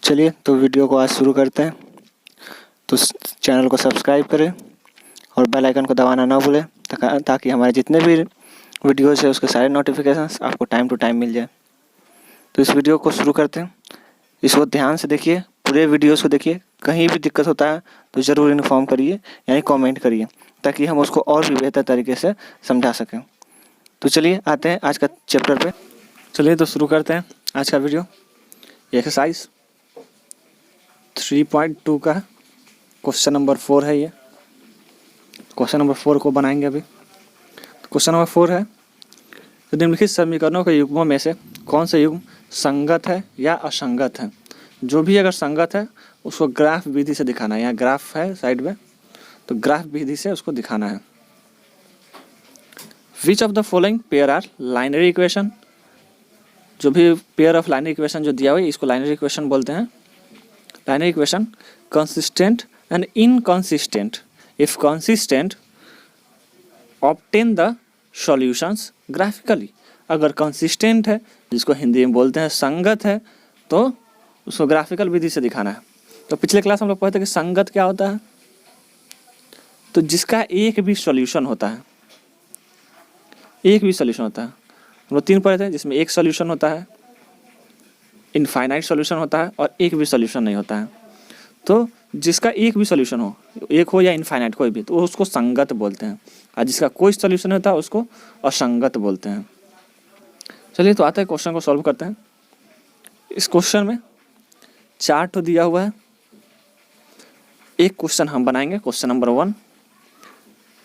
चलिए तो वीडियो को आज शुरू करते हैं। तो चैनल को सब्सक्राइब करें और बेल आइकन को दबाना ना भूलें ताकि हमारे जितने भी वीडियोस है उसके सारे नोटिफिकेशंस आपको टाइम टू टाइम मिल जाए। तो इस वीडियो को शुरू करते हैं। इसको ध्यान से देखिए, पूरे वीडियोस को देखिए। कहीं भी दिक्कत होता है तो ज़रूर इन्फॉर्म करिए यानी कमेंट करिए ताकि हम उसको और भी बेहतर तरीके से समझा सकें। तो चलिए आते हैं आज का चैप्टर पे। चलिए तो शुरू करते हैं आज का वीडियो। एक्सरसाइज 3.2 का क्वेश्चन नंबर 4 है। ये क्वेश्चन नंबर 4 को बनाएंगे अभी। क्वेश्चन नंबर 4 है, तो निम्नलिखित समीकरणों के युग्मों में से कौन सा युग्म संगत है या असंगत है। जो भी अगर संगत है उसको ग्राफ विधि से दिखाना है। यहाँ ग्राफ है साइड में, तो ग्राफ विधि से उसको दिखाना है। Which of the following pair are linear equation. जो भी पेयर ऑफ लाइनरी इक्वेशन जो दिया हुआ है इसको लाइनरी इक्वेशन बोलते हैं। Linear equation consistent and inconsistent. If consistent obtain the solutions graphically. अगर कंसिस्टेंट है, जिसको हिंदी में बोलते हैं संगत है, तो उसको ग्राफिकल विधि से दिखाना है। तो पिछले क्लास हम लोग पढ़े थे कि संगत क्या होता है, तो जिसका एक भी सॉल्यूशन होता है। एक भी सॉल्यूशन होता है। हम लोग 3 पढ़े थे, जिसमें एक सॉल्यूशन होता है, इनफाइनाइट सॉल्यूशन होता है और एक भी सॉल्यूशन नहीं होता है। तो जिसका एक भी सॉल्यूशन हो, एक हो या इनफाइनाइट कोई भी, तो उसको संगत बोलते हैं। और जिसका कोई सॉल्यूशन होता है उसको असंगत बोलते हैं। चलिए तो आते हैं क्वेश्चन को सॉल्व करते हैं। इस क्वेश्चन में 4 तो दिया हुआ है। एक क्वेश्चन हम बनाएंगे, क्वेश्चन नंबर 1।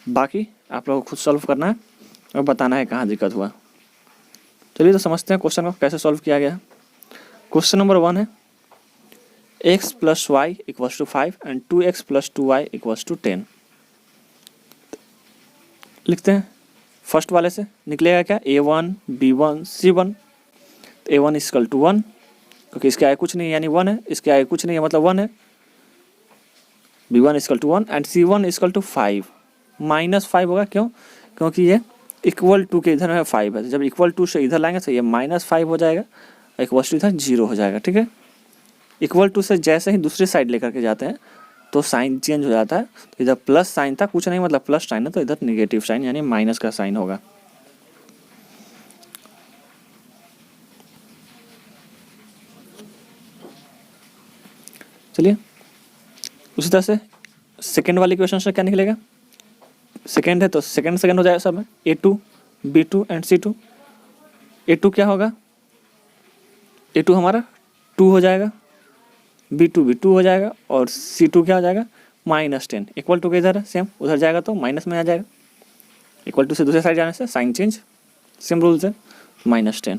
बाकी आप लोगों को खुद सॉल्व करना है और बताना है कहाँ दिक्कत हुआ। चलिए तो समझते हैं क्वेश्चन को कैसे सॉल्व किया गया है। क्वेश्चन नंबर 1 है x + y = 5 and 2x + 2y = 10। लिखते हैं। फर्स्ट वाले से निकलेगा क्या, a1 b1 c1। a1 = 1, क्योंकि इसके आगे कुछ नहीं है यानी 1 है, इसके आगे कुछ नहीं है मतलब 1 है। b1 = 1 and c1 = 5। -5 होगा, क्यों? क्योंकि ये इक्वल टू के इधर है 5 है। जब इक्वल टू से इधर लाएंगे तो ये -5 हो जाएगा, इक्वल टू इधर 0 हो जाएगा। ठीक है, इक्वल टू से जैसे ही दूसरी साइड लेकर के जाते हैं तो साइन चेंज हो जाता है। तो इधर प्लस साइन था, कुछ नहीं मतलब प्लस साइन है, तो इधर नेगेटिव साइन यानी माइनस का साइन होगा। चलिए उसी तरह से सेकेंड वाली क्वेश्चन से क्या निकलेगा। सेकेंड है तो सेकेंड हो जाएगा सब में, a2 b2 and c2। a2 क्या होगा, a2 हमारा 2 हो जाएगा, b2 भी 2 हो जाएगा और c2 क्या हो जाएगा -10। इक्वल टू के इधर है सेम, उधर जाएगा तो माइनस में आ जाएगा। इक्वल टू से दूसरे साइड जाने से साइन चेंज, सेम रूल से -10।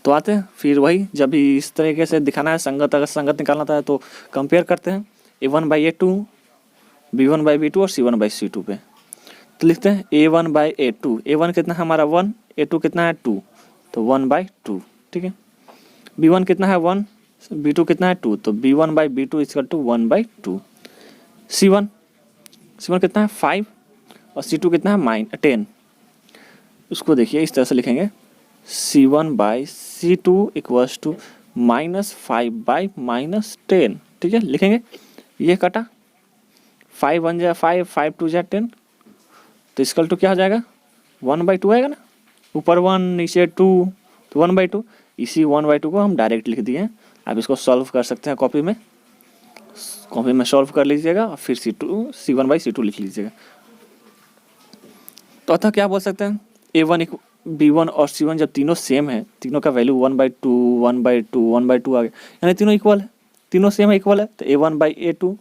तो आते हैं फिर वही, जब भी इस तरीके से दिखाना है संगत, अगर संगत निकालना था तो कंपेयर करते हैं a1/a2, b1/b2 और c1/c2 पे। तो लिखते हैं a1/a2। a1 कितना है हमारा 1, a2 कितना है 2, तो 1/2। ठीक है, b1 कितना है 1, b2 कितना है 2, तो b1/b2 = 1/2। c1 कितना है 5 और c2 कितना है 10। उसको देखिए इस तरह से लिखेंगे, c1/c2 = -5/-10। ठीक है, लिखेंगे ये कटा 5 1 जा 5, 5 2 जा 10, तो इसकल टू क्या हो जाएगा 1/2 आएगा ना। ऊपर 1 नीचे 2, तो 1/2। इसी 1/2 को हम डायरेक्ट लिख दिए हैं। आप इसको सॉल्व कर सकते हैं कॉपी में सॉल्व कर लीजिएगा और फिर c1/c2 लिख लीजिएगा। तो अतः क्या बोल सकते हैं, a1 b1 और c1 जब तीनों सेम है, तीनों का वैल्यू 1/2 1/2 1/2 आ गया, यानी तीनों इक्वल है, तीनों सेम है, इक्वल है। तो a1/a2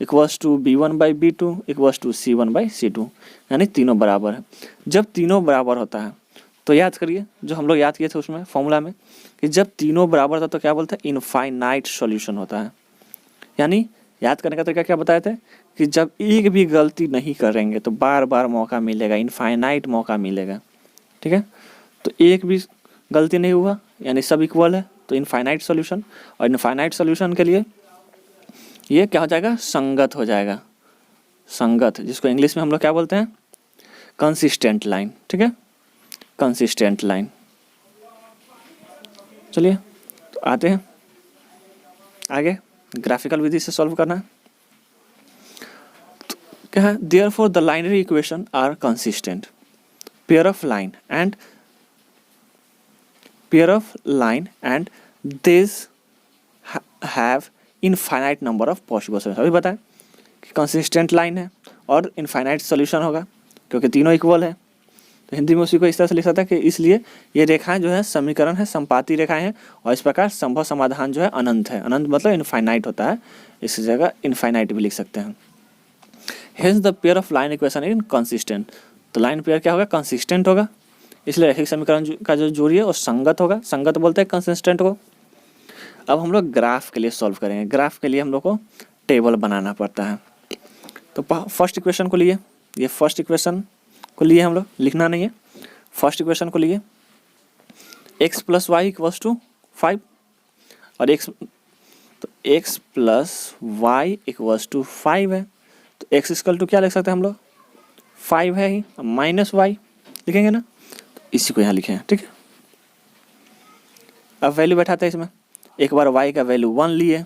= b1/b2 = c1/c2, यानी तीनों बराबर है। जब तीनों बराबर होता है तो याद करिए जो हम लोग याद किए थे उसमें फॉर्मूला में, कि जब तीनों बराबर था तो क्या बोलते हैं, इनफाइनाइट सॉल्यूशन होता है। यानी याद करने का तरीका क्या बताए थे, कि जब एक भी गलती नहीं करेंगे तो बार बार मौका मिलेगा, इनफाइनाइट मौका मिलेगा। ठीक है, तो एक भी गलती नहीं हुआ यानी सब इक्वल है, तो इनफाइनाइट सॉल्यूशन। और इनफाइनाइट सॉल्यूशन के लिए ये क्या हो जाएगा, संगत हो जाएगा। संगत, जिसको इंग्लिश में हम लोग क्या बोलते हैं, कंसिस्टेंट लाइन। ठीक है, कंसिस्टेंट लाइन। चलिए तो आते हैं आगे ग्राफिकल विधि से सॉल्व करना है। तो क्या है, therefore the linear equation are consistent, pair of line and this have infinite number of possible solution. अभी बताएं कि कंसिस्टेंट लाइन है और इनफाइनाइट सोल्यूशन होगा क्योंकि तीनों इक्वल है। तो हिंदी में उसी को इस तरह से लिख सकता है कि इसलिए ये रेखाएं जो है समीकरण है, संपाती रेखाएं हैं और इस प्रकार संभव समाधान जो है अनंत है। अनंत मतलब इनफाइनाइट होता है, इस जगह इनफाइनाइट भी लिख सकते हैं। Hence the pair of line equation is consistent. तो लाइन पेयर क्या होगा, कंसिस्टेंट होगा, इसलिए रैखिक समीकरण का जो जोड़ी है वो संगत होगा। संगत बोलते हैं कंसिस्टेंट को। अब हम लोग ग्राफ के लिए सॉल्व करेंगे। ग्राफ के लिए हम लोग को टेबल बनाना पड़ता है। तो फर्स्ट इक्वेशन को लिए, ये फर्स्ट इक्वेशन को लिए हम लोग, लिखना नहीं है, फर्स्ट इक्वेशन को लिए x plus y equals to 5 और x plus y equals to 5 है। तो x इक्वल टू क्या लिख सकते हैं हम लोग, 5 है ही, माइनस वाई लिखेंगे ना, तो इसी को यहाँ लिखे हैं। ठीक है, अब वैल्यू बैठाते हैं इसमें। एक बार y का वैल्यू 1 लिए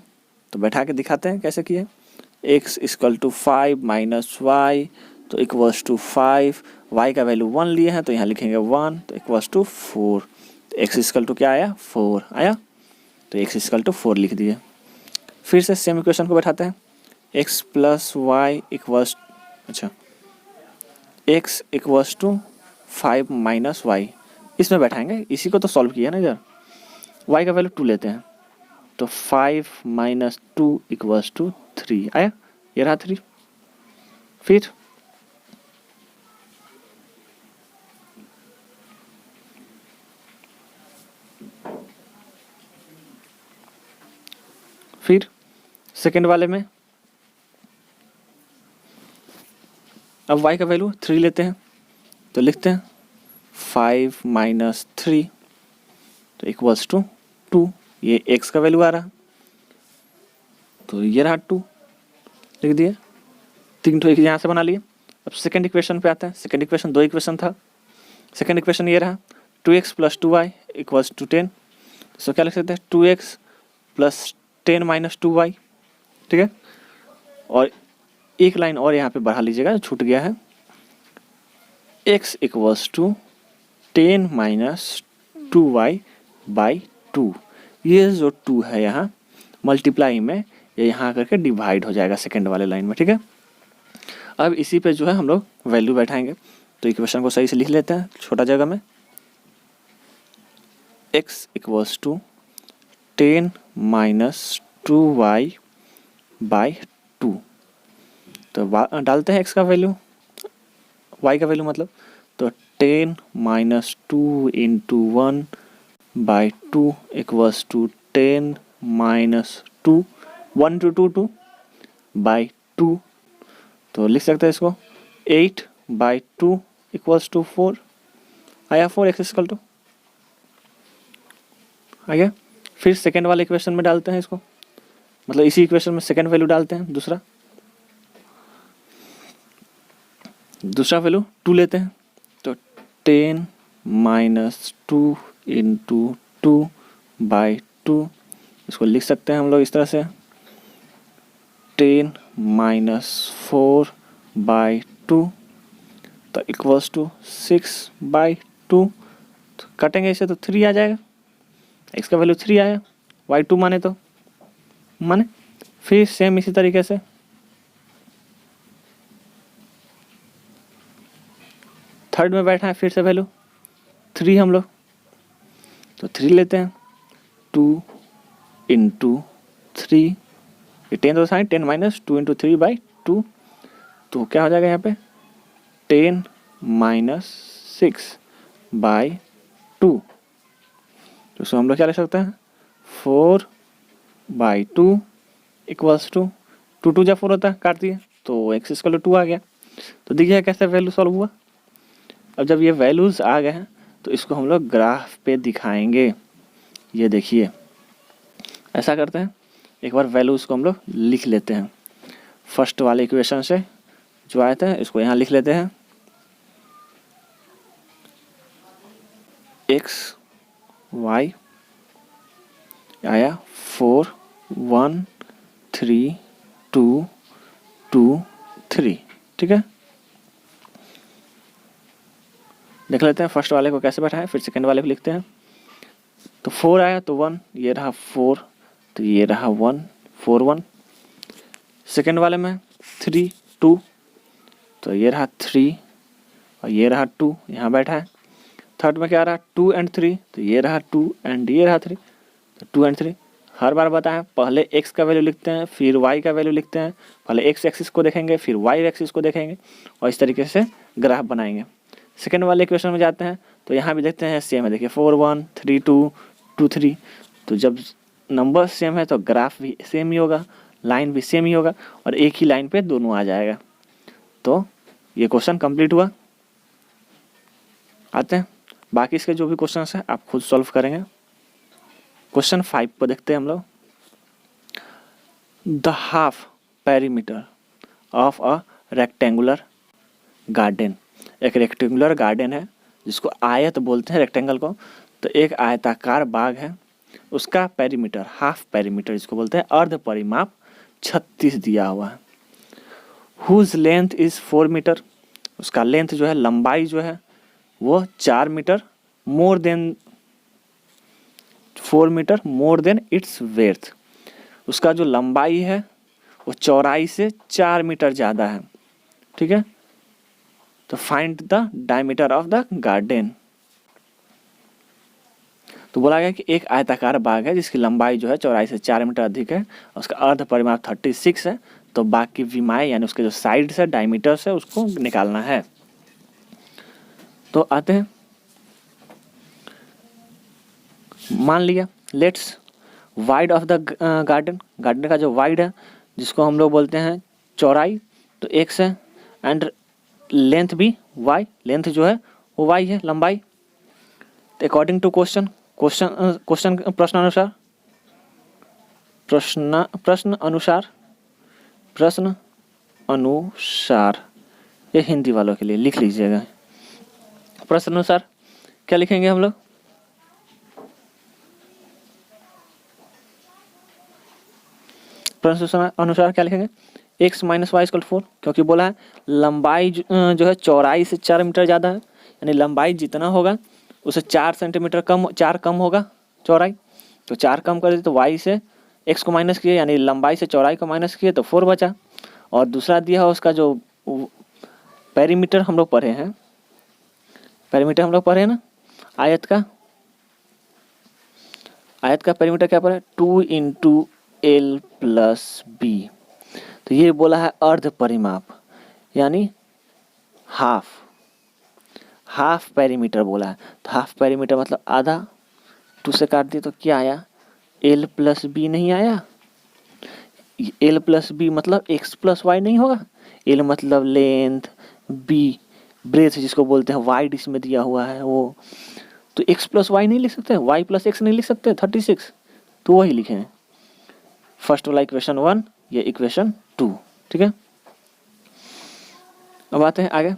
तो बैठा के दिखाते हैं कैसे किए। x equal to 5 minus y तो इक्वल्स टू 5, y का वैल्यू 1 लिए हैं तो यहाँ लिखेंगे 1 तो इक्वल्स टू 4। तो x इक्वल टू क्या आया, 4 आया, तो x इक्वल टू 4 लिख दिए। फिर से सेम इक्वेशन को बैठाते हैं। x प्लस वाई इक्वल्स, अच्छा x equals to 5 minus y, इसमें बैठाएंगे, इसी को तो सॉल्व किया ना इधर। y का वैल्यू 2 लेते हैं तो 5 माइनस 2 इक्वल्स टू 3 आया, ये रहा 3। फिर सेकेंड वाले में अब y का वैल्यू 3 लेते हैं तो लिखते हैं 5 माइनस 3 तो इक्वल्स टू 2, ये x का वैल्यू आ रहा तो ये रहा 2 लिख दिए। 3 तो एक यहाँ से बना लिए। अब सेकेंड इक्वेशन पे आते हैं। सेकेंड इक्वेशन 2 इक्वेशन था। सेकेंड इक्वेशन ये रहा 2x plus 2y equals to 10। तो क्या लिख सकते हैं, 2x प्लस 10 माइनस 2y। ठीक है, और एक लाइन और यहाँ पे बढ़ा लीजिएगा, छूट गया है। x equals to 10 minus 2y by 2। ये जो 2 है यहाँ मल्टीप्लाई में ये यहाँ करके डिवाइड हो जाएगा सेकेंड वाले लाइन में। ठीक है, अब इसी पे जो है हम लोग वैल्यू बैठाएंगे। तो इक्वेशन को सही से लिख लेते हैं छोटा जगह में। x equals to 10 minus 2y by 2। तो डालते हैं x का वैल्यू, y का वैल्यू मतलब, तो 10 minus 2 into 1 by 2 equals to 10 minus 2, 1 to 2 2 by 2। तो लिख सकते हैं इसको 8 बाई 2 इक्वल्स टू 4 आया, 4x इक्वल टू आ गया। फिर सेकेंड वाले इक्वेशन में डालते हैं इसको, मतलब इसी इक्वेशन में सेकेंड वैल्यू डालते हैं। दूसरा वैल्यू 2 लेते हैं तो 10 माइनस 2 इंटू 2 बाई 2, इसको लिख सकते हैं हम लोग इस तरह से 10 माइनस 4 बाई 2 तो इक्वल्स टू 6 बाई 2। तो काटेंगे इसे तो 3 आ जाएगा, x का वैल्यू 3 आया, y 2 माने तो माने। फिर सेम इसी तरीके से थर्ड में बैठा है, फिर से वैल्यू 3 हम लोग, तो 3 लेते हैं 2 इंटू 3, ये 10 तो साइन 10 माइनस 2 इंटू 3 बाई 2, तो क्या हो जाएगा यहाँ पे 10 माइनस 6 बाई 2। तो इसको हम लोग क्या लिख सकते हैं 4 बाई 2 इक्वल्स टू 2 2 जब 4 होता है काट दिए तो x इक्वल टू 2 आ गया। तो देखिए कैसे वैल्यू सॉल्व हुआ। अब जब ये वैल्यूज़ आ गए हैं तो इसको हम लोग ग्राफ पे दिखाएंगे। ये देखिए ऐसा करते हैं, एक बार वैल्यूज़ को हम लोग लिख लेते हैं। फर्स्ट वाले इक्वेशन से जो आए थे इसको यहाँ लिख लेते हैं। x y आया 4 1 3 2 2 3। ठीक है, देख लेते हैं फर्स्ट वाले को कैसे बैठा है, फिर सेकंड वाले को लिखते हैं। तो 4 आया तो 1, ये रहा 4, तो ये रहा 1 4 1। सेकंड वाले में 3 2, तो ये रहा 3 और ये रहा 2, यहाँ बैठा है। थर्ड में क्या रहा 2 एंड 3, तो ये रहा 2 एंड ये रहा 3, तो 2 एंड 3। हर बार बताएं, पहले x का वैल्यू लिखते हैं फिर y का वैल्यू लिखते हैं, पहले x एक्सिस को देखेंगे फिर y एक्सिस को देखेंगे और इस तरीके से ग्राफ बनाएंगे। सेकंड वाले इक्वेशन में जाते हैं तो यहाँ भी देखते हैं सेम है, देखिए 4 1 3 2 2 3। तो जब नंबर सेम है तो ग्राफ भी सेम ही होगा, लाइन भी सेम ही होगा और एक ही लाइन पे दोनों आ जाएगा। तो ये क्वेश्चन कंप्लीट हुआ। आते हैं बाकी इसके जो भी क्वेश्चन हैं आप खुद सॉल्व करेंगे। क्वेश्चन 5 को देखते हैं हम लोग। The half perimeter of a rectangular garden. एक रेक्टेंगुलर गार्डन है जिसको आयत बोलते हैं रेक्टेंगल को। तो एक आयताकार बाग है, उसका पेरीमीटर हाफ पेरीमीटर जिसको बोलते हैं अर्ध परिमाप 36 दिया हुआ है। Whose length is 4 metre. उसका लेंथ जो है, लंबाई जो है वो 4 metre, more than 4 metre more than its width. उसका जो लंबाई है वो चौड़ाई से 4 मीटर ज़्यादा है। ठीक है, तो find the diameter of the garden. तो बोला गया कि एक आयताकार बाग है जिसकी लंबाई जो है चौड़ाई से 4 मीटर अधिक है, उसका अर्ध परिमाप 36 है। तो बाग की विमाएँ यानी उसके जो साइड्स है, डायमीटर्स है, उसको निकालना है। तो आते हैं, मान लिया let's wide of the garden. Garden का जो वाइड है जिसको हम लोग बोलते हैं चौड़ाई, तो x है एंड लेंथ भी y, लेंथ जो है वो y है, लंबाई। तो अकॉर्डिंग टू प्रश्न अनुसार ये हिंदी वालों के लिए लिख लीजिएगा। प्रश्न अनुसार क्या लिखेंगे हम लोग? प्रश्न अनुसार क्या लिखेंगे? x माइनस वाई इक्वल 4, क्योंकि बोला है लंबाई जो है चौड़ाई से 4 मीटर ज़्यादा है, यानी लंबाई जितना होगा उससे 4 सेंटीमीटर कम होगा चौड़ाई। तो 4 कम कर दिए तो y से x को माइनस किए, यानी लंबाई से चौड़ाई को माइनस किए तो 4 बचा। और दूसरा दिया है उसका जो पेरीमीटर हम लोग पढ़े हैं, पेरीमीटर हम लोग पढ़े हैं ना, आयत का पेरीमीटर क्या पढ़े? 2 इंटू L प्लस बी। तो ये बोला है अर्ध परिमाप यानी हाफ पेरीमीटर बोला है। तो हाफ पेरीमीटर मतलब आधा, 2 से काट दिए तो क्या आया? L प्लस बी नहीं आया। L प्लस बी मतलब x प्लस वाई नहीं होगा। L मतलब लेंथ, b ब्रेथ जिसको बोलते हैं, वाइड इसमें दिया हुआ है वो। तो x प्लस वाई नहीं लिख सकते, y प्लस x नहीं लिख सकते 36, तो वही लिखे फर्स्ट वाला इक्वेशन 1, ये इक्वेशन 2। ठीक है, अब आते हैं आगे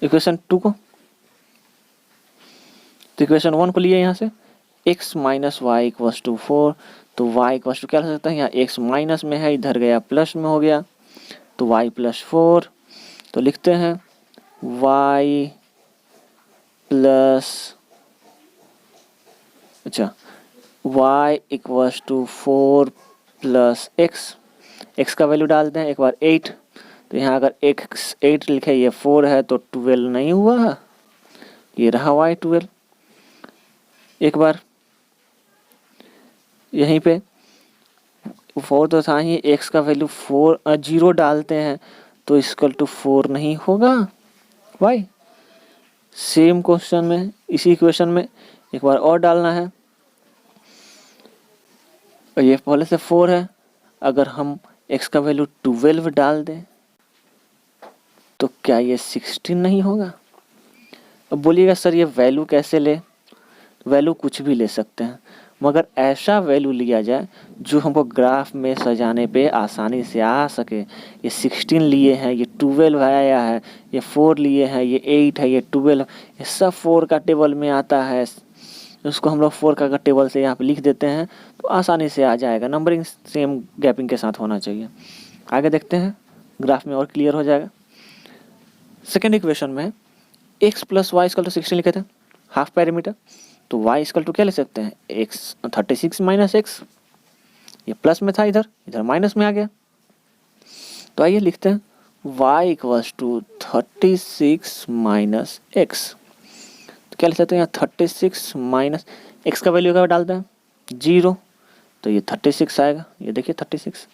इक्वेशन 2 को। तो इक्वेशन 1 को लिए यहाँ से x minus y equals to 4, तो y इक्वल्स टू क्या लिख सकते हैं? यहाँ x माइनस में है, इधर गया प्लस में हो गया, तो y प्लस 4। तो लिखते हैं y plus y equals to 4 plus x का वैल्यू डालते हैं एक बार 8। तो यहाँ अगर x 8 लिखे, ये 4 है तो 12 नहीं हुआ, ये रहा y 12। एक बार यहीं पे 4 तो था ही, x का वैल्यू 0 डालते हैं तो इक्वल टू 4 नहीं होगा y। सेम क्वेश्चन में, इसी इक्वेशन में एक बार और डालना है। और ये पहले से 4 है, अगर हम x का वैल्यू 12 डाल दें तो क्या ये 16 नहीं होगा? अब बोलिएगा सर ये वैल्यू कैसे ले? वैल्यू कुछ भी ले सकते हैं, मगर ऐसा वैल्यू लिया जाए जो हमको ग्राफ में सजाने पे आसानी से आ सके। ये 16 लिए हैं, ये 12 आया है, ये 4 लिए हैं, ये 8 है, ये 12, ये सब 4 का टेबल में आता है। उसको हम लोग 4 का अगर टेबल से यहाँ पे लिख देते हैं तो आसानी से आ जाएगा। नंबरिंग सेम गैपिंग के साथ होना चाहिए। आगे देखते हैं, ग्राफ में और क्लियर हो जाएगा। सेकेंड इक्वेशन में x plus y equal to 16 लिखे थे, हाफ पैरामीटर, तो y इक्वल टू क्या ले सकते हैं, x 36 माइनस एक्स, ये प्लस में था, इधर इधर माइनस में आ गया। तो आइए लिखते हैं y equals to 36 minus x, तो क्या लिख सकते हैं यहाँ 36 माइनस एक्स का वैल्यू क्या डालते हैं 0, तो ये 36 आएगा, ये देखिए 36।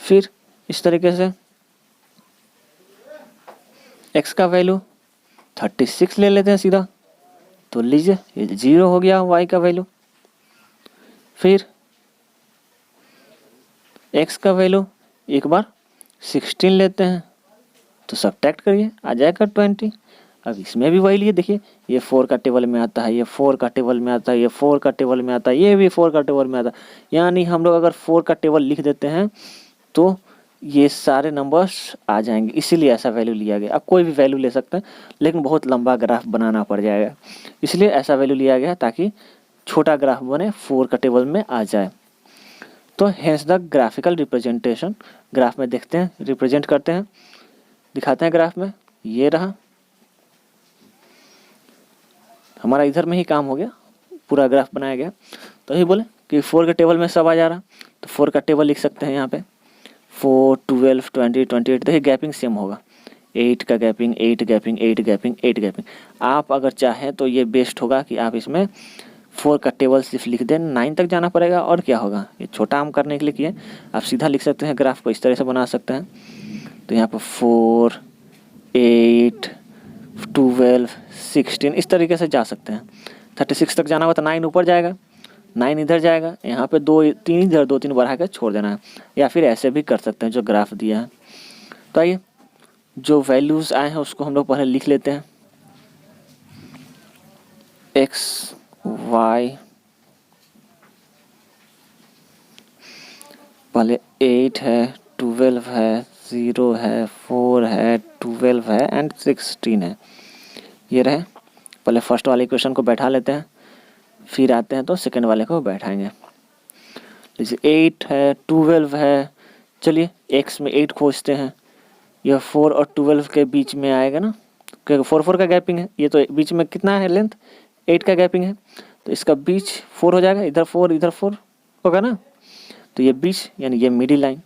फिर इस तरीके से x का वैल्यू 36 ले लेते हैं सीधा, तो लीजिए ये 0 हो गया y का वैल्यू। फिर x का वैल्यू एक बार 16 लेते हैं, तो सब्ट्रैक्ट करिए, आ जाएगा 20। अब इसमें भी वही लिए, देखिए ये 4 का टेबल में आता है, ये 4 का टेबल में आता है, ये 4 का टेबल में आता है, ये भी 4 का टेबल में आता है। यानी हम लोग अगर 4 का टेबल लिख देते हैं तो ये सारे नंबर्स आ जाएंगे, इसीलिए ऐसा वैल्यू लिया गया। आप कोई भी वैल्यू ले सकते हैं, लेकिन बहुत लंबा ग्राफ बनाना पड़ जाएगा, इसलिए ऐसा वैल्यू लिया गया ताकि छोटा ग्राफ बने, 4 का टेबल में आ जाए। तो hence the graphical representation, graph में देखते हैं, रिप्रेजेंट करते हैं, दिखाते हैं ग्राफ में। ये रहा हमारा, इधर में ही काम हो गया, पूरा ग्राफ बनाया गया। तो ये बोले कि 4 के टेबल में सब आ जा रहा, तो 4 का टेबल लिख सकते हैं यहाँ पे, 4, 12, 20, 28। देखिए गैपिंग सेम होगा, 8 का गैपिंग, 8 गैपिंग, 8 गैपिंग, 8 गैपिंग। आप अगर चाहें तो ये बेस्ट होगा कि आप इसमें 4 का टेबल सिर्फ लिख दें, 9 तक जाना पड़ेगा, और क्या होगा, ये छोटा आम करने के लिए किए। आप सीधा लिख सकते हैं, ग्राफ को इस तरह से बना सकते हैं। तो यहाँ पर 4, 8, 12, 16 इस तरीके से जा सकते हैं। 36 तक जाना हुआ तो 9 ऊपर जाएगा, 9 इधर जाएगा, यहाँ पे 2 3 इधर 2 3 बढ़ा कर छोड़ देना है, या फिर ऐसे भी कर सकते हैं जो ग्राफ दिया है। तो आइए जो वैल्यूज़ आए हैं उसको हम लोग पहले लिख लेते हैं। x y पहले 8 है, 12 है, 0 है, 4 है, 12 है एंड 16 है। ये रहे, पहले फर्स्ट वाले इक्वेशन को बैठा लेते हैं, फिर आते हैं तो सेकंड वाले को बैठाएंगे। जैसे 8 है, 12 है, चलिए x में 8 खोजते हैं। यह 4 और 12 के बीच में आएगा ना, क्योंकि 4 का गैपिंग है, ये तो बीच में कितना है लेंथ, 8 का गैपिंग है, तो इसका बीच 4 हो जाएगा, इधर 4 इधर 4 होगा ना, तो ये बीच यानी ये मिडिल लाइन।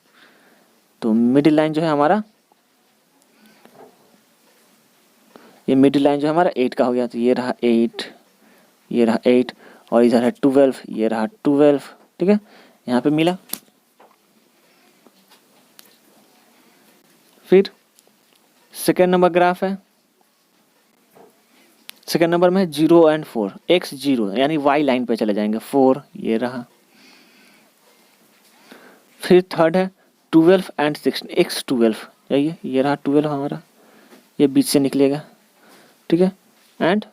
तो मिडिल लाइन जो है हमारा, ये मिडिल लाइन जो है हमारा 8 का हो गया, तो ये रहा 8, ये रहा 8, और इधर है 12, ये रहा 12, ठीक है, यहाँ पे मिला। फिर सेकेंड नंबर ग्राफ है, सेकेंड नंबर में 0 एंड 4, x 0 यानी y लाइन पे चले जाएंगे, 4 ये रहा। फिर थर्ड है 12 एंड 16, x 12, ये रहा 12 हमारा, ये बीच से निकलेगा, ठीक है, एंड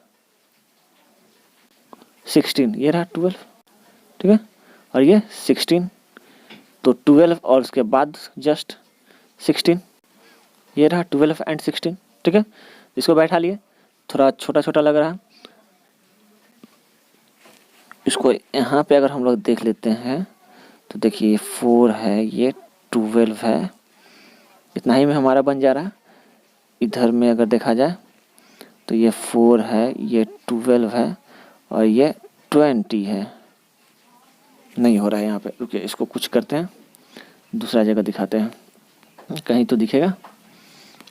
16 ये रहा 12, ठीक है, और ये 16, तो 12 और उसके बाद जस्ट 16, ये रहा 12 एंड 16, ठीक है। इसको बैठा लिए, थोड़ा छोटा छोटा लग रहा है, इसको यहाँ पे अगर हम लोग देख लेते हैं तो देखिए 4 है, ये 12 है, इतना ही में हमारा बन जा रहा है। इधर में अगर देखा जाए तो ये 4 है, ये 12 है, और ये 20 है। नहीं हो रहा है यहाँ पे, रुकिए इसको कुछ करते हैं, दूसरा जगह दिखाते हैं, कहीं तो दिखेगा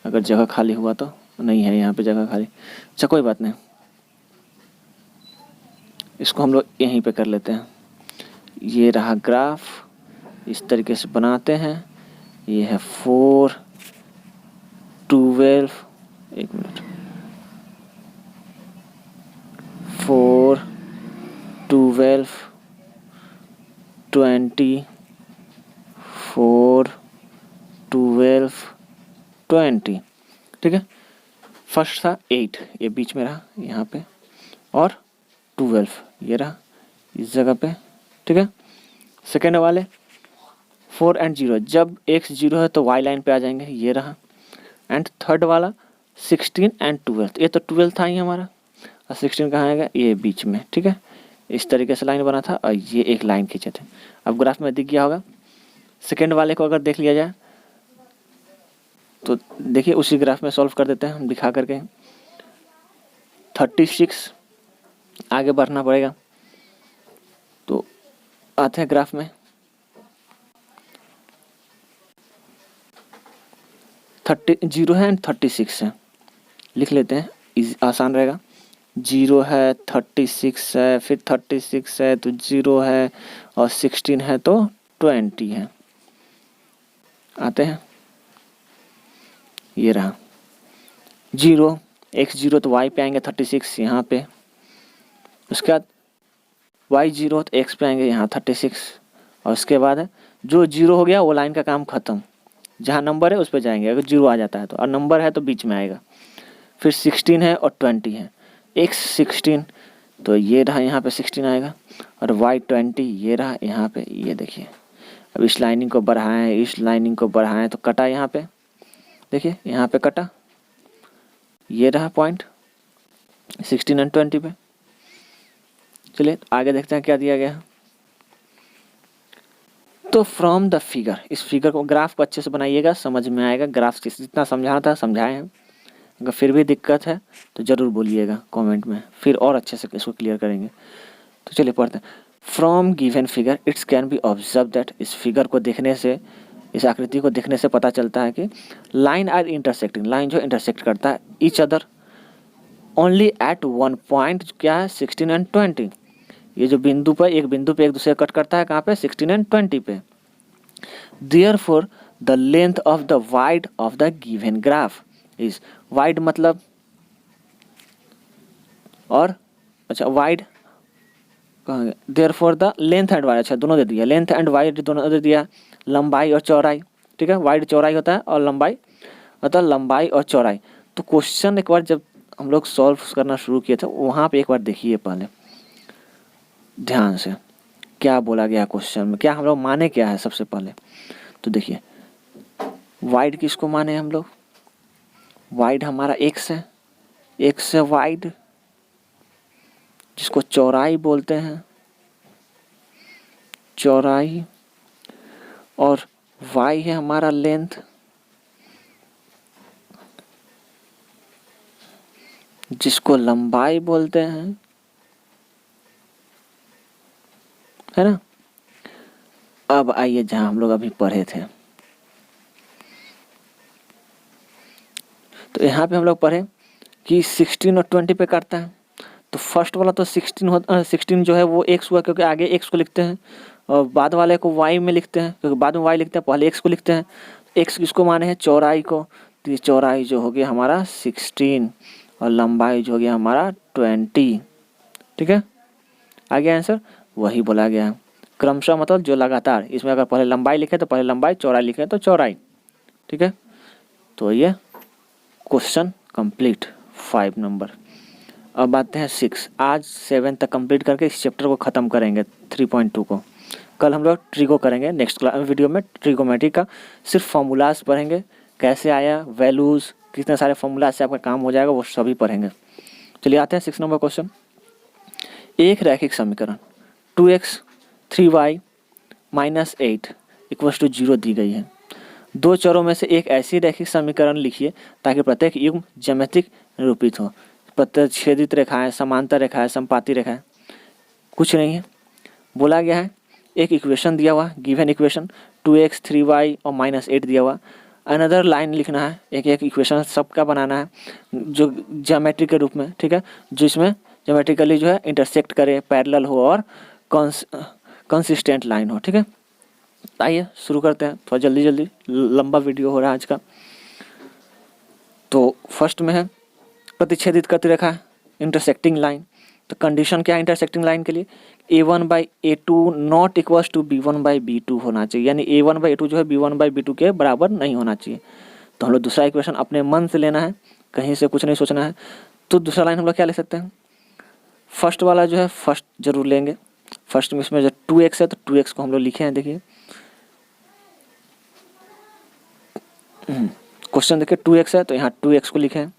अगर जगह खाली हुआ तो। नहीं है यहाँ पे जगह खाली, अच्छा कोई बात नहीं, इसको हम लोग यहीं पे कर लेते हैं। ये रहा ग्राफ, इस तरीके से बनाते हैं। ये है 4, 12, एक मिनट, 4, 12, 20, 4, 12, 20, ठीक है। फर्स्ट था 8, ये बीच में रहा यहाँ पे, और 12 ये रहा इस जगह पे, ठीक है। सेकेंड वाले 4 एंड 0, जब x 0 है तो y लाइन पे आ जाएंगे, ये रहा। एंड थर्ड वाला 16 एंड 12, ये तो 12 था ही हमारा, और 16 कहाँ आएगा, ये बीच में, ठीक है। इस तरीके से लाइन बना था और ये एक लाइन खींचे थे। अब ग्राफ में दिख गया होगा। सेकेंड वाले को अगर देख लिया जाए तो देखिए उसी ग्राफ में सॉल्व कर देते हैं हम दिखा करके। 36 आगे बढ़ना पड़ेगा, तो आते हैं ग्राफ में। 0 है एंड 36 है, लिख लेते हैं, आसान रहेगा। 0 है, 36 है, फिर 36 है तो 0 है, और 16 है तो 20 है। आते हैं, ये रहा 0, x0 तो y पे आएंगे 36 यहाँ पे, उसके बाद y0 तो x पे आएंगे यहाँ 36, और उसके बाद है जो 0 हो गया वो लाइन का काम खत्म, जहाँ नंबर है उस पर जाएंगे अगर 0 आ जाता है तो, और नंबर है तो बीच में आएगा। फिर 16 है और 20 है, x 16 तो ये रहा यहाँ पे 16 आएगा, और y 20 ये रहा यहाँ पे, ये देखिए। अब इस लाइनिंग को बढ़ाएं, इस लाइनिंग को बढ़ाएं तो कटा यहाँ पे, देखिए यहाँ पे कटा, ये रहा पॉइंट 16 एंड 20 पे। चलिए आगे देखते हैं क्या दिया गया है। तो फ्रॉम द फिगर, इस फिगर को, ग्राफ को अच्छे से बनाइएगा, समझ में आएगा। ग्राफ जितना समझाना था समझाए हैं, अगर फिर भी दिक्कत है तो ज़रूर बोलिएगा कमेंट में, फिर और अच्छे से इसको क्लियर करेंगे। तो चलिए पढ़ते हैं। From given figure it's can be observe that, इस फिगर को देखने से, इस आकृति को देखने से पता चलता है कि लाइन आर इंटरसेक्टिंग, लाइन जो इंटरसेक्ट करता है each other only at one point, क्या है 16 एंड 20। ये जो बिंदु पर एक दूसरे कट करता है, कहाँ पे 16 एंड 20 पे। Therefore the length of the wide of the given graph is, wide मतलब, और अच्छा wide, therefore the length and wide, अच्छा दोनों दे दिया, लेंथ एंड वाइड दोनों दे दिया, लंबाई और चौड़ाई, ठीक है। वाइड चौड़ाई होता है और लंबाई होता है लंबाई और चौड़ाई। तो क्वेश्चन एक बार जब हम लोग सॉल्व करना शुरू किए थे वहाँ पे एक बार देखिए पहले ध्यान से क्या बोला गया क्वेश्चन में, क्या हम लोग माने क्या है सबसे पहले। तो देखिए वाइड किसको माने हम लोग, वाइड हमारा x है, x है वाइड, जिसको चौड़ाई बोलते हैं, चौड़ाई, और y है हमारा लेंथ, जिसको लंबाई बोलते हैं, है ना। अब आइए जहां हम लोग अभी पढ़े थे, तो यहाँ पे हम लोग पढ़े कि 16 और 20 पे काटता है। तो फर्स्ट वाला तो 16 जो है वो x हुआ, क्योंकि आगे x को लिखते हैं, और बाद वाले को y में लिखते हैं, क्योंकि बाद में y लिखते हैं, पहले x को लिखते हैं। x किसको माने हैं, चौड़ाई को, तो ये चौड़ाई जो हो गया हमारा 16 और लंबाई जो हो गया हमारा 20, ठीक है। आ गया आंसर, वही बोला गया है क्रमशः, मतलब जो लगातार, इसमें अगर पहले लंबाई लिखे तो पहले लंबाई, चौड़ाई लिखे तो चौड़ाई, ठीक है। तो ये क्वेश्चन कंप्लीट 5 नंबर। अब आते हैं 6, आज 7 तक कंप्लीट करके इस चैप्टर को ख़त्म करेंगे 3.2 को। कल हम लोग ट्रिगो करेंगे, नेक्स्ट वीडियो में ट्रिगोमेट्री का सिर्फ फॉर्मूलाज पढ़ेंगे, कैसे आया, वैल्यूज़, कितने सारे फॉर्मूला से आपका काम हो जाएगा वो सभी पढ़ेंगे। चलिए आते हैं 6 नंबर क्वेश्चन। एक रैखिक समीकरण 2x 3y -8 = 0 दी गई है। दो चरों में से एक ऐसी रैखिक समीकरण लिखिए ताकि प्रत्येक युग्म ज्यामितिक निरूपित हो। प्रतिच्छेदित रेखाएं, समांतर रेखाएं, संपाती रेखाएं, कुछ नहीं है। बोला गया है एक इक्वेशन दिया हुआ, गिवन इक्वेशन 2x 3y और -8 दिया हुआ। अनदर लाइन लिखना है, एक एक इक्वेशन सबका बनाना है जो ज्योमेट्री के रूप में, ठीक है, जिसमें ज्योमेट्रिकली जो है इंटरसेक्ट करे, पैरेलल हो और कंसिस्टेंट लाइन हो, ठीक है। आइए शुरू करते हैं, थोड़ा जल्दी जल्दी, लंबा वीडियो हो रहा है आज का। तो फर्स्ट में है प्रतिच्छेदित करती रेखा, इंटरसेक्टिंग लाइन। तो कंडीशन क्या है इंटरसेक्टिंग लाइन के लिए, a1/a2 not equals to b1/b2 होना चाहिए, यानी a1/a2 जो है b1/b2 के बराबर नहीं होना चाहिए। तो हम लोग दूसरा इक्वेशन अपने मन से लेना है, कहीं से कुछ नहीं सोचना है। तो दूसरा लाइन हम लोग क्या ले सकते हैं, फर्स्ट वाला जो है फर्स्ट जरूर लेंगे। फर्स्ट में इसमें जो 2x है तो 2x को हम लोग लिखे हैं, देखिए क्वेश्चन देखिए 2x है तो यहाँ 2x को लिखे हैं,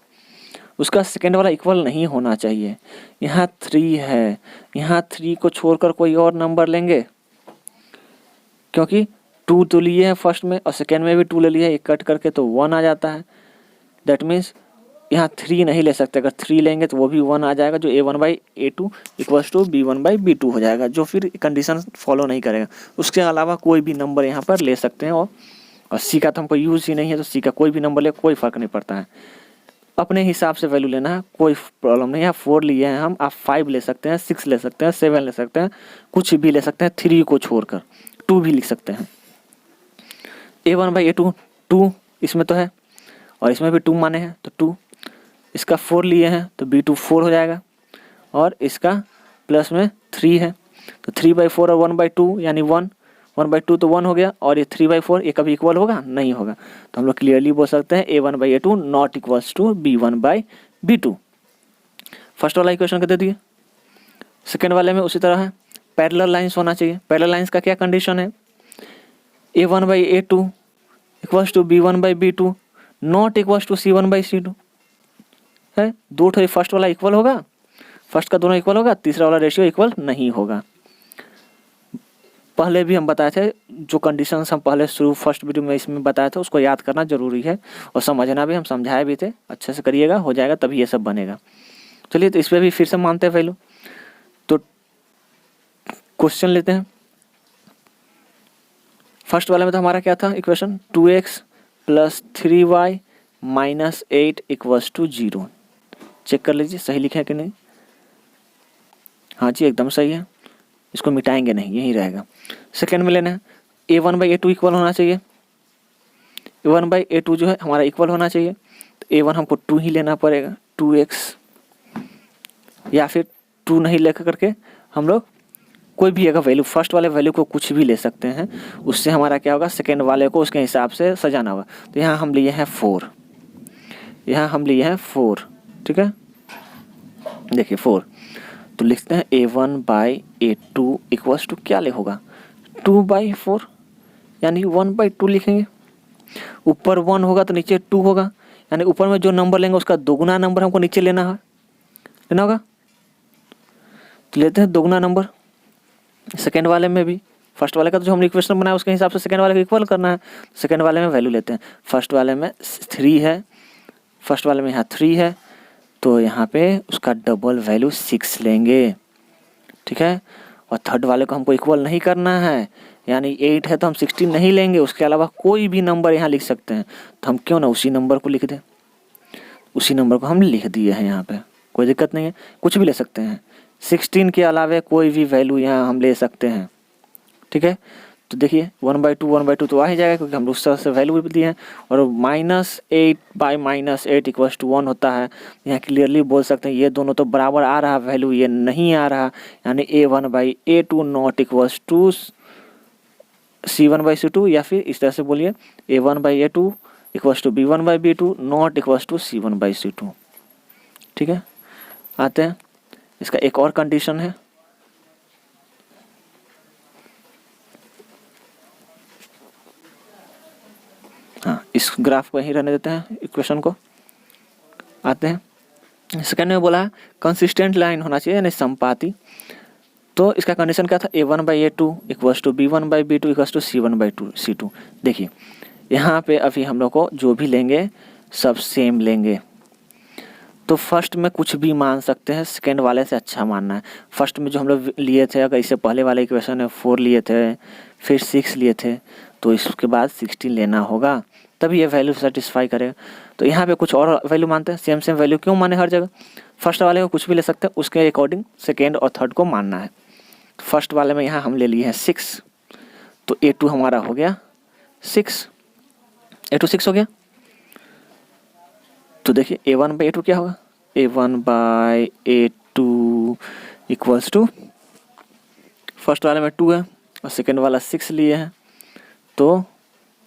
उसका सेकेंड वाला इक्वल नहीं होना चाहिए। यहाँ 3 है, यहाँ 3 को छोड़कर कोई और नंबर लेंगे, क्योंकि 2 तो लिए हैं फर्स्ट में और सेकेंड में भी 2 ले लिया है, ये कट करके तो 1 आ जाता है। दैट मीन्स यहाँ 3 नहीं ले सकते, अगर 3 लेंगे तो वो भी 1 आ जाएगा, जो A1/A2 इक्वल्स टू B1/B2 हो जाएगा, जो फिर कंडीशन फॉलो नहीं करेगा। उसके अलावा कोई भी नंबर यहाँ पर ले सकते हैं, और सी का तो हमको यूज़ ही नहीं है, तो सी का कोई भी नंबर ले, कोई फ़र्क नहीं पड़ता है। अपने हिसाब से वैल्यू लेना है, कोई प्रॉब्लम नहीं है। 4 लिए हैं हम, आप 5 ले सकते हैं, 6 ले सकते हैं, 7 ले सकते हैं, कुछ भी ले सकते हैं, 3 को छोड़कर 2 भी लिख सकते हैं। A1/A2 2 इसमें तो है, और इसमें भी 2 माने हैं तो 2, इसका 4 लिए हैं तो B2 4 हो जाएगा, और इसका प्लस में 3 है तो 3/4 और 1/2 यानी 1/2 तो 1 हो गया, और ये 3/4 ये कभी इक्वल होगा नहीं होगा, तो हम लोग क्लियरली बोल सकते हैं A1/A2 not equals to B1/B2। First वाला इक्वेशन को दे दिए। सेकेंड वाले में उसी तरह है, पैरेलल लाइंस होना चाहिए। पैरेलल लाइंस का क्या कंडीशन है, A1/A2 equals to B1/B2 not equals to C1/C2 है। दो ठो फर्स्ट वाला इक्वल होगा, फर्स्ट का दोनों इक्वल होगा, तीसरा वाला रेशियो इक्वल नहीं होगा। पहले भी हम बताए थे, जो कंडीशंस हम पहले शुरू फर्स्ट वीडियो में इसमें बताया था, उसको याद करना जरूरी है और समझना भी, हम समझाए भी थे, अच्छे से करिएगा, हो जाएगा, तभी ये सब बनेगा। चलिए तो इस पर भी फिर से मानते हैं वैल्यू। तो क्वेश्चन लेते हैं। फर्स्ट वाले में तो हमारा क्या था इक्वेशन, 2x + 3y - 8 = 0। चेक कर लीजिए सही लिखे हैं कि नहीं। हाँ जी एकदम सही है, इसको मिटाएंगे नहीं, यही रहेगा। सेकेंड में लेना है A1/A2 इक्वल होना चाहिए। A1/A2 जो है हमारा इक्वल होना चाहिए, तो A1 हमको 2 ही लेना पड़ेगा, 2x, या फिर 2 नहीं लेकर करके हम लोग कोई भी अगर वैल्यू, फर्स्ट वाले वैल्यू को कुछ भी ले सकते हैं, उससे हमारा क्या होगा, सेकेंड वाले को उसके हिसाब से सजाना होगा। तो यहाँ हम लिए हैं 4, यहाँ हम लिए हैं 4, ठीक है, देखिए 4, तो लिखते हैं A1/A2 इक्वल्स टू क्या ले होगा, 2/4 यानी 1/2 लिखेंगे। ऊपर 1 होगा तो नीचे 2 होगा, यानी ऊपर में जो नंबर लेंगे उसका दोगुना नंबर हमको नीचे लेना होगा। तो लेते हैं दोगुना नंबर। सेकेंड वाले में भी, फर्स्ट वाले का तो जो हमने इक्वेशन बनाया उसके हिसाब से सेकेंड वाले को इक्वल करना है, सेकेंड वाले में वैल्यू लेते हैं। फर्स्ट वाले में 3 है, फर्स्ट वाले में यहाँ 3 है, तो यहाँ पे उसका डबल वैल्यू 6 लेंगे, ठीक है। और थर्ड वाले को हमको इक्वल नहीं करना है, यानी 8 है तो हम 16 नहीं लेंगे, उसके अलावा कोई भी नंबर यहाँ लिख सकते हैं, तो हम क्यों ना उसी नंबर को लिख दें। उसी नंबर को हम लिख दिए हैं यहाँ पे, कोई दिक्कत नहीं है, कुछ भी ले सकते हैं। 16 के अलावा कोई भी वैल्यू यहाँ हम ले सकते हैं, ठीक है। तो देखिए 1/2 तो आ ही जाएगा, क्योंकि हम उस तरह से वैल्यू भी दिए हैं। और -8/-8 = 1 होता है, यहाँ क्लियरली बोल सकते हैं ये दोनों तो बराबर आ रहा वैल्यू, ये नहीं आ रहा, यानी A1/A2 not equals to C1/C2, या फिर इस तरह से बोलिए A1/A2 equals to B1/B2 not equals to C1/C2, ठीक है। आते हैं, इसका एक और कंडीशन है, हाँ इस ग्राफ को यहीं रहने देते हैं, इक्वेशन को। आते हैं सेकेंड में बोला कंसिस्टेंट लाइन होना चाहिए, यानी संपाती। तो इसका कंडीशन क्या था, A1/A2 equals to B1/B2 equals to C1/C2। देखिए यहाँ पे अभी हम लोग को जो भी लेंगे सब सेम लेंगे, तो फर्स्ट में कुछ भी मान सकते हैं, सेकेंड वाले से अच्छा मानना है। फर्स्ट में जो हम लोग लिए थे, अगर इससे पहले वाले इक्वेशन में 4 लिए थे, फिर 6 लिए थे, तो इसके बाद 16 लेना होगा, तभी ये वैल्यू सेटिस्फाई करेगा। तो यहाँ पे कुछ और वैल्यू मानते हैं, सेम वैल्यू क्यों माने हर जगह, फर्स्ट वाले को कुछ भी ले सकते हैं, उसके अकॉर्डिंग सेकेंड और थर्ड को मानना है। फर्स्ट वाले में यहाँ हम ले लिए हैं 6, तो A2 हमारा हो गया 6, A2 6 हो गया। तो देखिए A1/A2 क्या होगा, A1/A2 इक्वल्स टू, फर्स्ट वाले में 2 है और सेकेंड वाला 6 लिए हैं, तो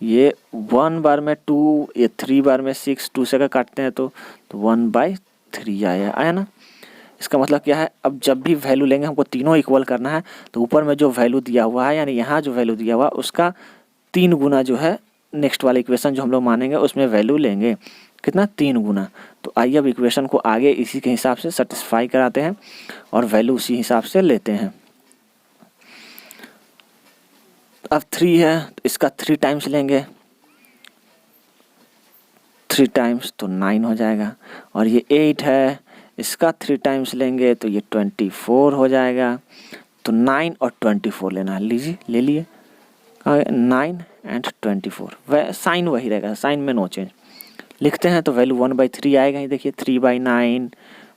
ये 1 बार में 2, ये 3 बार में 6, 2 से अगर काटते हैं तो 1/3 आया ना। इसका मतलब क्या है, अब जब भी वैल्यू लेंगे हमको तीनों इक्वल करना है, तो ऊपर में जो वैल्यू दिया हुआ है, यानी यहाँ जो वैल्यू दिया हुआ उसका 3 गुना जो है नेक्स्ट वाला इक्वेशन जो हम लोग मानेंगे उसमें वैल्यू लेंगे। कितना 3 गुना। तो आइए अब इक्वेशन को आगे इसी के हिसाब से सेटिस्फाई कराते हैं और वैल्यू उसी हिसाब से लेते हैं। अब 3 है तो इसका 3 टाइम्स लेंगे, 3 टाइम्स तो 9 हो जाएगा। और ये 8 है, इसका 3 टाइम्स लेंगे तो ये 24 हो जाएगा। तो 9 और 24 लेना है, लीजिए ले लिए 9 एंड 24। साइन वही रहेगा, साइन में नो चेंज। लिखते हैं तो वैल्यू 1/3 आएगा। ये देखिए 3/9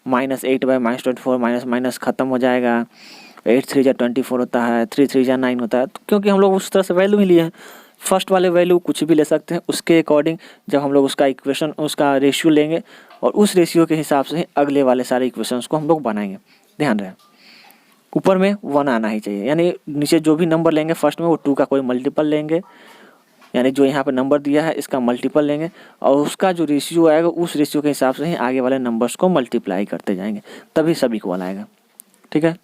माइनस 8/-24 माइनस माइनस ख़त्म हो जाएगा। 8 3 जा 24 होता है, 3 3 जा 9 होता है। तो क्योंकि हम लोग उस तरह से वैल्यू ही लिए हैं, फर्स्ट वाले वैल्यू कुछ भी ले सकते हैं, उसके अकॉर्डिंग जब हम लोग उसका इक्वेशन उसका रेशियो लेंगे और उस रेशियो के हिसाब से ही अगले वाले सारे इक्वेशंस को हम लोग बनाएंगे। ध्यान रहे ऊपर में 1 आना ही चाहिए, यानी नीचे जो भी नंबर लेंगे फर्स्ट में वो 2 का कोई मल्टीपल लेंगे, यानी जो यहाँ पे नंबर दिया है इसका मल्टीपल लेंगे और उसका जो रेशियो आएगा उस रेशियो के हिसाब से ही आगे वाले नंबर्स को मल्टीप्लाई करते जाएंगे, तभी सब इक्वल आएगा। ठीक है,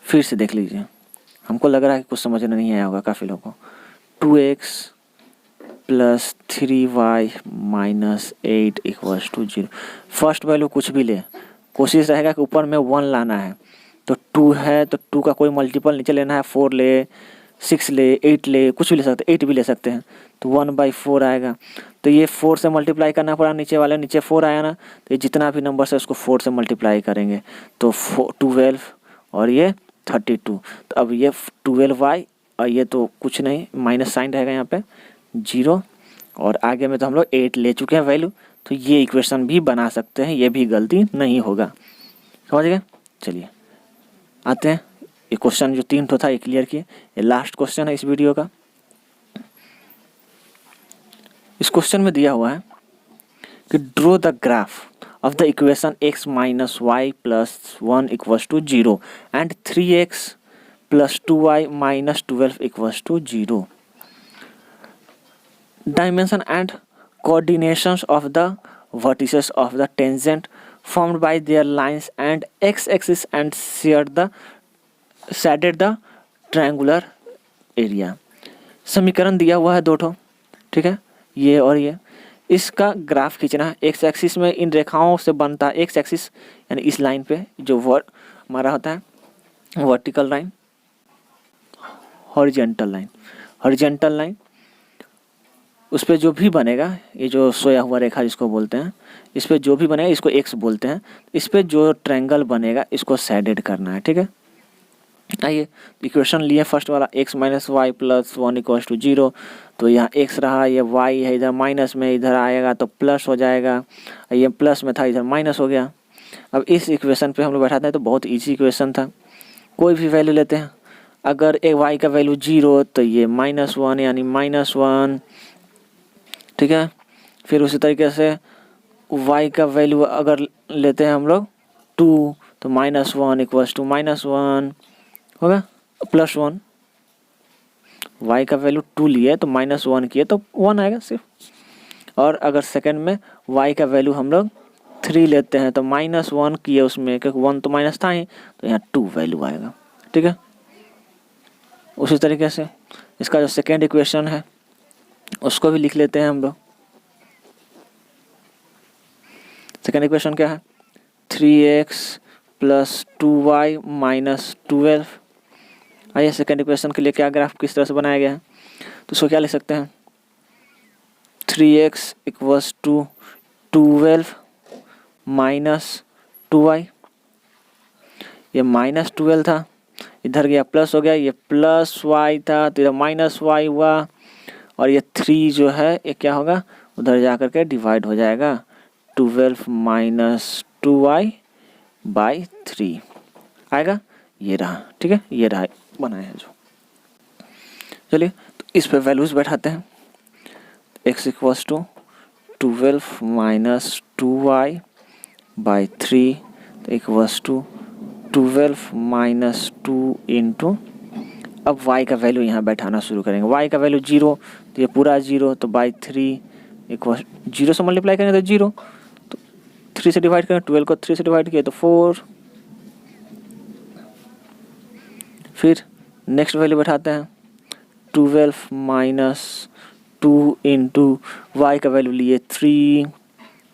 फिर से देख लीजिए, हमको लग रहा है कि कुछ समझ नहीं आया होगा काफ़ी लोगों को। 2x + 3y - 8 = 0। फर्स्ट वैल्यू कुछ भी ले, कोशिश रहेगा कि ऊपर में 1 लाना है। तो 2 है तो 2 का कोई मल्टीपल नीचे लेना है, 4 ले, 6 ले, 8 ले, कुछ भी ले सकते हैं, 8 भी ले सकते हैं। तो 1/4 आएगा। तो ये 4 से मल्टीप्लाई करना पड़ा, नीचे वाले नीचे 4 आया ना, तो ये जितना भी नंबर है उसको 4 से मल्टीप्लाई करेंगे तो 12 और ये 32। तो अब ये 12y और ये तो कुछ नहीं, माइनस साइन रहेगा यहाँ पे 0 और आगे में तो हम लोग 8 ले चुके हैं वैल्यू, तो ये इक्वेशन भी बना सकते हैं, ये भी गलती नहीं होगा। समझ गए? चलिए आते हैं, ये क्वेश्चन जो 3 था ये क्लियर किए। ये लास्ट क्वेश्चन है इस वीडियो का। इस क्वेश्चन में दिया हुआ है कि draw the graph of the equation x minus y plus 1 equals to 0 and 3x plus 2y minus 12 equals to 0. Dimension and coordinations of the vertices of the tangent formed by their lines and x-axis and shaded the triangular area. समीकरण दिया हुआ है 2 ठो, ठीक है, ये और ये। इसका ग्राफ खींचना है। एक्स एक्सिस में इन रेखाओं से बनता है, एक्स एक्सिस यानी इस लाइन पे जो हमारा होता है vertical line, horizontal line, horizontal line उस पर जो भी बनेगा, ये जो सोया हुआ रेखा जिसको बोलते हैं, इस पर जो भी बनेगा इसको एक्स बोलते हैं। इस पर जो ट्रायंगल बनेगा इसको शेडेड करना है। ठीक है, आइए इक्वेशन लिए फर्स्ट वाला x - y + 1 = 0। तो यहाँ x रहा, ये y है, इधर माइनस में इधर आएगा तो प्लस हो जाएगा, ये प्लस में था इधर माइनस हो गया। अब इस इक्वेशन पे हम लोग बैठाते हैं तो बहुत इजी इक्वेशन था, कोई भी वैल्यू लेते हैं। अगर एक y का वैल्यू 0 तो ये -1 यानी -1। ठीक है, फिर उसी तरीके से y का वैल्यू अगर लेते हैं हम लोग 2 तो -1 = -1 होगा, +1। y का वैल्यू 2 लिए तो -1 किए तो 1 आएगा सिर्फ। और अगर सेकंड में y का वैल्यू हम लोग 3 लेते हैं तो -1 किए उसमें, क्योंकि 1 तो माइनस था ही, तो यहाँ 2 वैल्यू आएगा। ठीक है, उसी तरीके से इसका जो सेकेंड इक्वेशन है उसको भी लिख लेते हैं हम लोग। सेकेंड इक्वेशन क्या है? 3x + 2y - 12। आइए सेकेंड इक्वेशन के लिए क्या ग्राफ किस तरह से बनाया गया है, तो उसको क्या लिख सकते हैं? 3x = 12 - 2y। ये -12 था, इधर गया प्लस हो गया, ये +y था तो इधर -y हुआ, और ये 3 जो है ये क्या होगा, उधर जा कर के डिवाइड हो जाएगा, 12 - 2y/3 आएगा, ये रहा। ठीक है, ये रहा बनाया है जो। चलिए तो इस पे वैल्यूज बैठाते हैं। x = 12 - 2y/3 = 12 - 2 × अब y का वैल्यू यहाँ बैठाना शुरू करेंगे। y का वैल्यू 0 तो ये पूरा 0, तो /3 = 0 से मल्टीप्लाई करेंगे तो 0, तो 3 से डिवाइड करें, 12 को 3 से डिवाइड किया तो 4। फिर नेक्स्ट वैल्यू बैठाते हैं, 12 - 2 इंटू वाई का वैल्यू लिए 3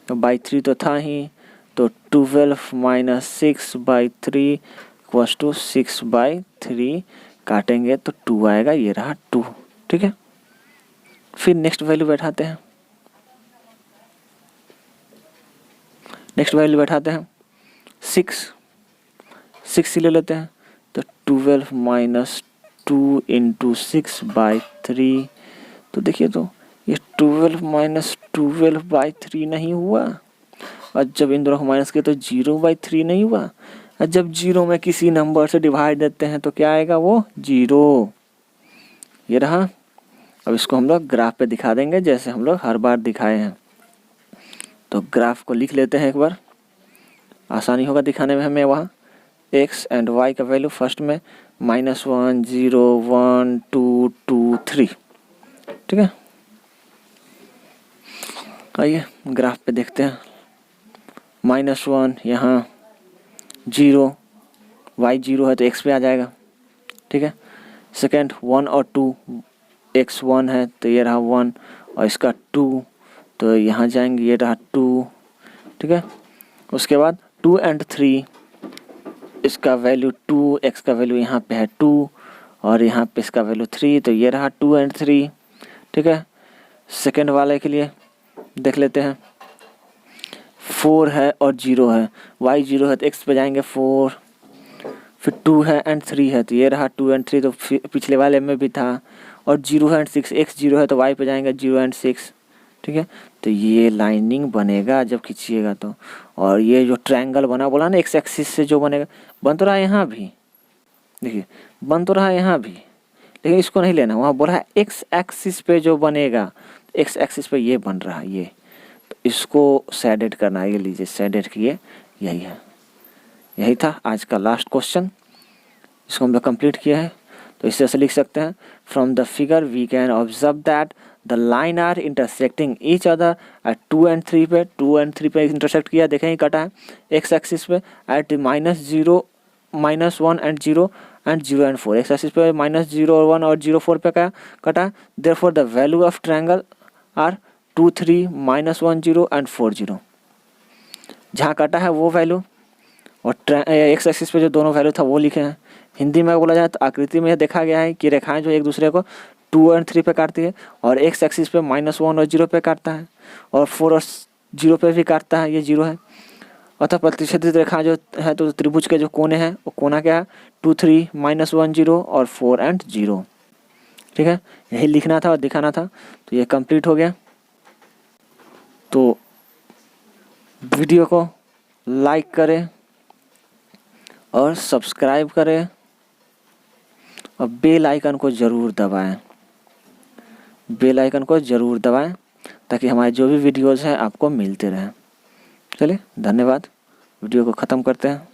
बाई 3 तो था ही, तो 12 माइनस 6/3 इक्वल्स टू 6/3, काटेंगे तो 2 आएगा, ये रहा 2। ठीक है, फिर नेक्स्ट वैल्यू बैठाते हैं, नेक्स्ट वैल्यू बैठाते हैं 6 ही ले लेते हैं, तो 12 माइनस 2 इंटू 6/3, तो देखिए तो ये 12 माइनस 12/3 नहीं हुआ, और जब इन दोनों को माइनस किया तो 0/3 नहीं हुआ, और जब 0 में किसी नंबर से डिवाइड देते हैं तो क्या आएगा, वो 0, ये रहा। अब इसको हम लोग ग्राफ पे दिखा देंगे जैसे हम लोग हर बार दिखाए हैं। तो ग्राफ को लिख लेते हैं एक बार, आसानी होगा दिखाने में हमें। वहाँ x एंड y का वैल्यू फर्स्ट में -1 0 1 2 2 3, ठीक है। आइए ग्राफ पे देखते हैं, -1 यहाँ 0, y 0 है तो x पे आ जाएगा, ठीक है। सेकेंड 1 और 2, x 1 है तो ये रहा 1, और इसका 2 तो यहाँ जाएंगे, ये रहा 2, ठीक है। उसके बाद 2 एंड 3, इसका वैल्यू 2, x का वैल्यू यहाँ पे है 2, और यहाँ पे इसका वैल्यू 3, तो ये रहा 2 एंड 3, ठीक है। सेकेंड वाले के लिए देख लेते हैं, 4 है और 0 है, y 0 है तो x पे जाएंगे 4, फिर 2 है एंड 3 है तो ये रहा 2 एंड 3, तो पिछले वाले में भी था, और 0 है एंड 6, x 0 है तो y पे जाएंगे 0 एंड 6, ठीक है। तो ये लाइनिंग बनेगा जब खींचिएगा तो, और ये जो ट्रायंगल बना बोला ना x एक्सिस से जो बनेगा, बन तो रहा है यहाँ भी, देखिए बन तो रहा है यहाँ भी, लेकिन इसको नहीं लेना, वहाँ बोला है x एक्सिस पे जो बनेगा, x एक्सिस पे ये बन रहा है, ये तो इसको शेडेड करना है, ये लीजिए शेडेड किए, यही है, यही था आज का लास्ट क्वेश्चन, इसको हम लोग कंप्लीट किया है। तो इस तरह से लिख सकते हैं, from the figure we can observe that the line are intersecting each other at 2 and 3 पे, 2 एंड 3 पे इंटरसेक्ट किया, देखें ही कटा है एक्स एक्सिस पे, at -0 -1 and 0 and 0 and 4, x axis पे -0 और 1 और 0 4 पे कटा, therefore the value of triangle are 2 3 -1 0 and 4 0, जहाँ कटा है वो वैल्यू, और एक्स एक्सिस पे जो दोनों वैल्यू था वो लिखे हैं। हिंदी में बोला जाए तो आकृति में देखा गया है कि रेखाएं जो एक दूसरे को 2 और 3 पे काटती है, और एक्स एक्सिस पे -1 और 0 पे काटता है, और 4 और 0 पे भी काटता है, ये 0 है। अतः प्रतिच्छेदित रेखा जो है तो त्रिभुज के जो कोने हैं वो कोना क्या है, 2 3 -1 0 और 4 एंड 0, ठीक है। यही लिखना था और दिखाना था, तो ये कंप्लीट हो गया। तो वीडियो को लाइक करें और सब्सक्राइब करें, और बेल आइकन को ज़रूर दबाएं, बेल आइकन को ज़रूर दबाएं ताकि हमारे जो भी वीडियोज़ हैं आपको मिलते रहें। चलिए धन्यवाद, वीडियो को ख़त्म करते हैं।